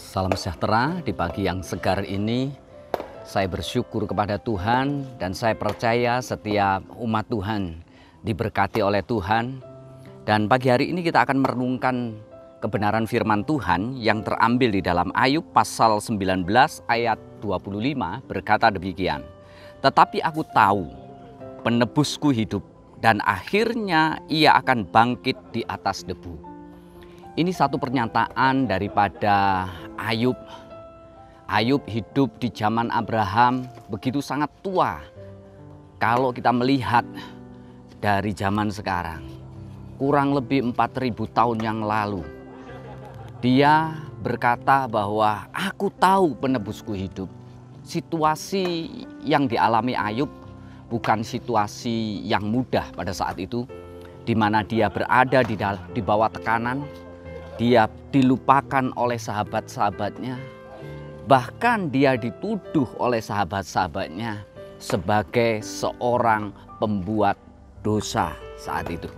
Salam sejahtera di pagi yang segar ini. Saya bersyukur kepada Tuhan dan saya percaya setiap umat Tuhan diberkati oleh Tuhan. Dan pagi hari ini kita akan merenungkan kebenaran firman Tuhan yang terambil di dalam Ayub pasal 19 ayat 25 berkata demikian. Tetapi aku tahu penebusku hidup dan akhirnya ia akan bangkit di atas debu. Ini satu pernyataan daripada Ayub. Ayub hidup di zaman Abraham begitu sangat tua. Kalau kita melihat dari zaman sekarang, kurang lebih 4.000 tahun yang lalu. Dia berkata bahwa aku tahu penebusku hidup. Situasi yang dialami Ayub bukan situasi yang mudah pada saat itu, di mana dia berada di bawah tekanan. Dia dilupakan oleh sahabat-sahabatnya. Bahkan dia dituduh oleh sahabat-sahabatnya sebagai seorang pembuat dosa saat itu.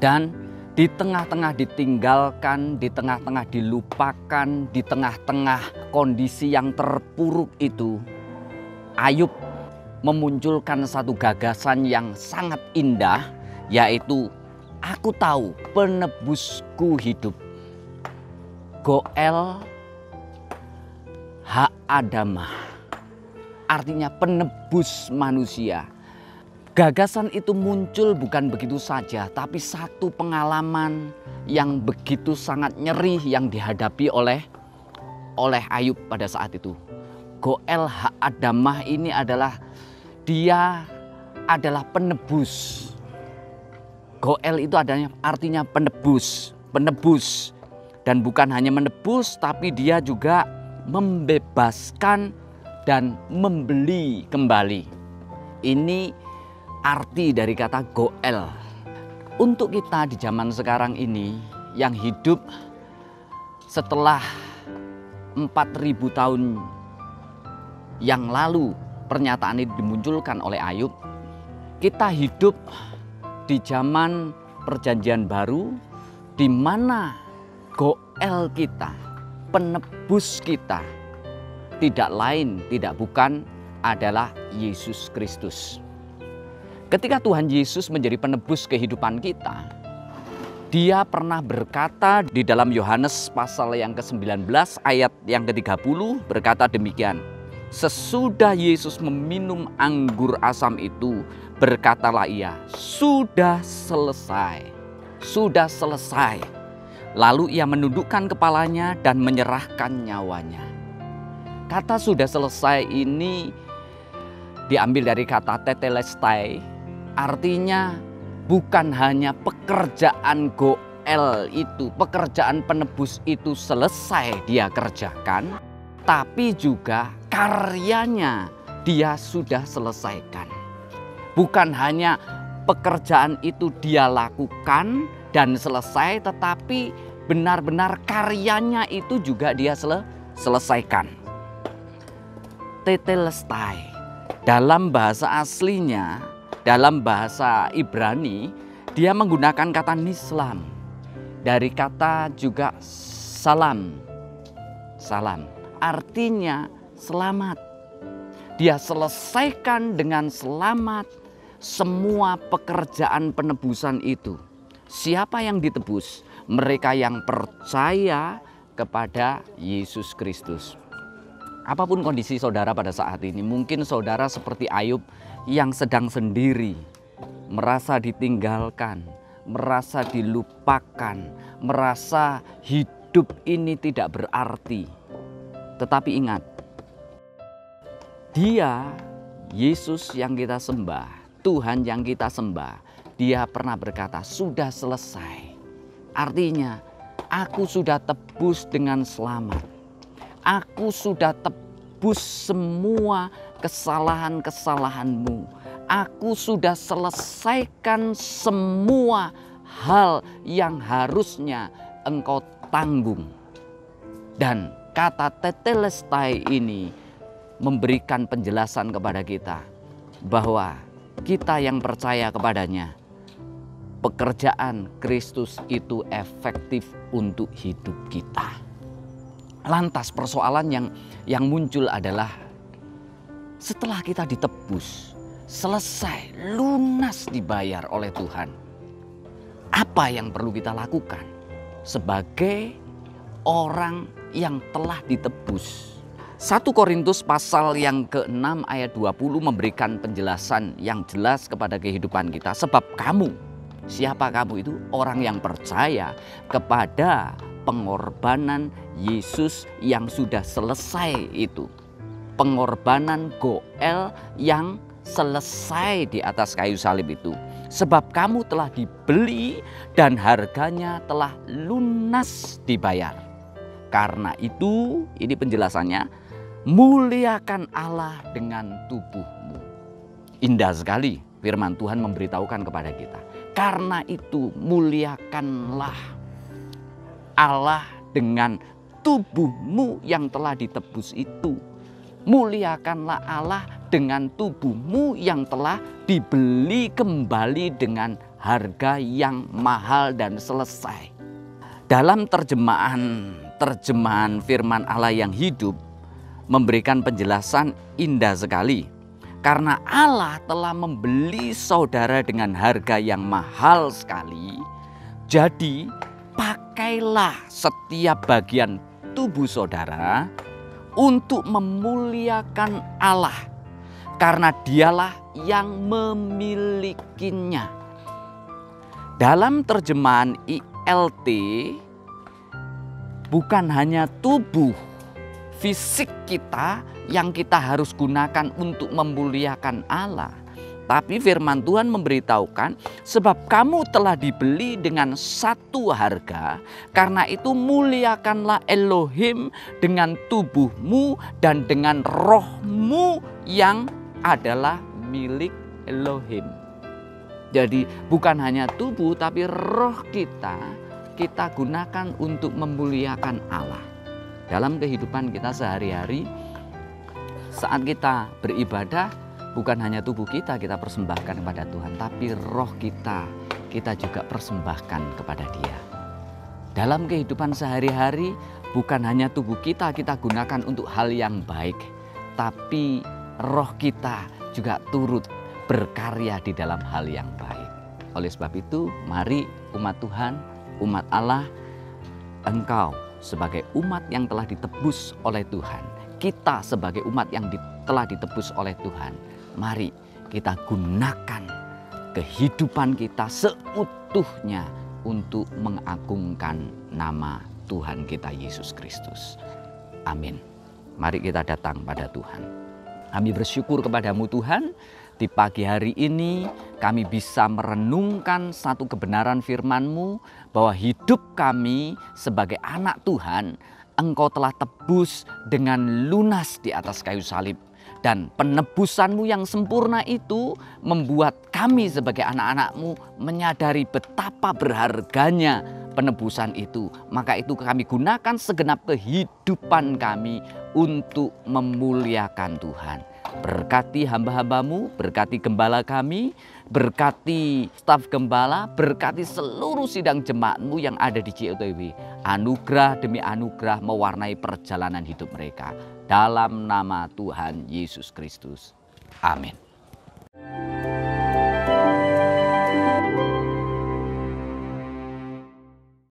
Dan di tengah-tengah ditinggalkan, di tengah-tengah dilupakan, di tengah-tengah kondisi yang terpuruk itu, Ayub memunculkan satu gagasan yang sangat indah, yaitu aku tahu penebusku hidup. Goel ha-adamah, artinya penebus manusia. Gagasan itu muncul bukan begitu saja, tapi satu pengalaman yang begitu sangat nyeri yang dihadapi oleh Ayub pada saat itu. Goel ha-adamah ini dia adalah penebus. Goel itu artinya penebus. Dan bukan hanya menebus, tapi dia juga membebaskan dan membeli kembali. Ini arti dari kata Goel. Untuk kita di zaman sekarang ini yang hidup setelah 4.000 tahun yang lalu pernyataan ini dimunculkan oleh Ayub, kita hidup di zaman perjanjian baru, di mana Goel kita, penebus kita, tidak lain, tidak bukan adalah Yesus Kristus. Ketika Tuhan Yesus menjadi penebus kehidupan kita, Dia pernah berkata di dalam Yohanes pasal yang ke-19 ayat yang ke-30 berkata demikian. Sesudah Yesus meminum anggur asam itu, berkatalah ia, sudah selesai, sudah selesai. Lalu ia menundukkan kepalanya dan menyerahkan nyawanya. Kata sudah selesai ini diambil dari kata tetelestai, artinya bukan hanya pekerjaan Goel itu, pekerjaan penebus itu selesai dia kerjakan, tapi juga karyanya dia sudah selesaikan. Bukan hanya pekerjaan itu dia lakukan dan selesai, tetapi benar-benar karyanya itu juga dia selesaikan. Tetelestai dalam bahasa aslinya, dalam bahasa Ibrani, dia menggunakan kata nislam. Dari kata juga salam. Salam artinya selamat. Dia selesaikan dengan selamat semua pekerjaan penebusan itu. Siapa yang ditebus? Mereka yang percaya kepada Yesus Kristus. Apapun kondisi saudara pada saat ini, mungkin saudara seperti Ayub yang sedang sendiri, merasa ditinggalkan, merasa dilupakan, merasa hidup ini tidak berarti. Tetapi ingat, Dia, Yesus yang kita sembah, Tuhan yang kita sembah, Dia pernah berkata, sudah selesai. Artinya, aku sudah tebus dengan selamat. Aku sudah tebus semua kesalahan-kesalahanmu. Aku sudah selesaikan semua hal yang harusnya engkau tanggung. Dan kata tetelestai ini memberikan penjelasan kepada kita bahwa kita yang percaya kepadanya, pekerjaan Kristus itu efektif untuk hidup kita. Lantas persoalan yang muncul adalah setelah kita ditebus, selesai, lunas dibayar oleh Tuhan, apa yang perlu kita lakukan sebagai orang yang telah ditebus? 1 Korintus pasal yang ke-6 ayat 20 memberikan penjelasan yang jelas kepada kehidupan kita. Sebab kamu, siapa kamu itu? Orang yang percaya kepada pengorbanan Yesus yang sudah selesai itu. Pengorbanan Goel yang selesai di atas kayu salib itu. Sebab kamu telah dibeli dan harganya telah lunas dibayar. Karena itu, ini penjelasannya, muliakan Allah dengan tubuhmu. Indah sekali firman Tuhan memberitahukan kepada kita. Karena itu muliakanlah Allah dengan tubuhmu yang telah ditebus itu. Muliakanlah Allah dengan tubuhmu yang telah dibeli kembali dengan harga yang mahal dan selesai. Dalam terjemahan firman Allah yang hidup memberikan penjelasan indah sekali. Karena Allah telah membeli saudara dengan harga yang mahal sekali, jadi pakailah setiap bagian tubuh saudara untuk memuliakan Allah, karena dialah yang memilikinya. Dalam terjemahan ILT, bukan hanya tubuh fisik kita yang kita harus gunakan untuk memuliakan Allah, tapi firman Tuhan memberitahukan, sebab kamu telah dibeli dengan satu harga, karena itu muliakanlah Elohim dengan tubuhmu dan dengan rohmu yang adalah milik Elohim. Jadi bukan hanya tubuh, tapi roh kita gunakan untuk memuliakan Allah. Dalam kehidupan kita sehari-hari, saat kita beribadah, bukan hanya tubuh kita persembahkan kepada Tuhan, tapi roh kita juga persembahkan kepada Dia. Dalam kehidupan sehari-hari, bukan hanya tubuh kita gunakan untuk hal yang baik, tapi roh kita juga turut berkarya di dalam hal yang baik. Oleh sebab itu, mari umat Tuhan, umat Allah, engkau sebagai umat yang telah ditebus oleh Tuhan, kita sebagai umat yang telah ditebus oleh Tuhan, mari kita gunakan kehidupan kita seutuhnya untuk mengagungkan nama Tuhan kita Yesus Kristus. Amin. Mari kita datang pada Tuhan. Kami bersyukur kepadamu Tuhan. Di pagi hari ini kami bisa merenungkan satu kebenaran firman-Mu, bahwa hidup kami sebagai anak Tuhan, Engkau telah tebus dengan lunas di atas kayu salib. Dan penebusan-Mu yang sempurna itu membuat kami sebagai anak-anak-Mu menyadari betapa berharganya penebusan itu. Maka itu kami gunakan segenap kehidupan kami untuk memuliakan Tuhan. Berkati hamba-hambamu, berkati gembala kami, berkati staf gembala, berkati seluruh sidang jemaat-Mu yang ada di JOTW. Anugerah demi anugerah mewarnai perjalanan hidup mereka. Dalam nama Tuhan Yesus Kristus. Amin.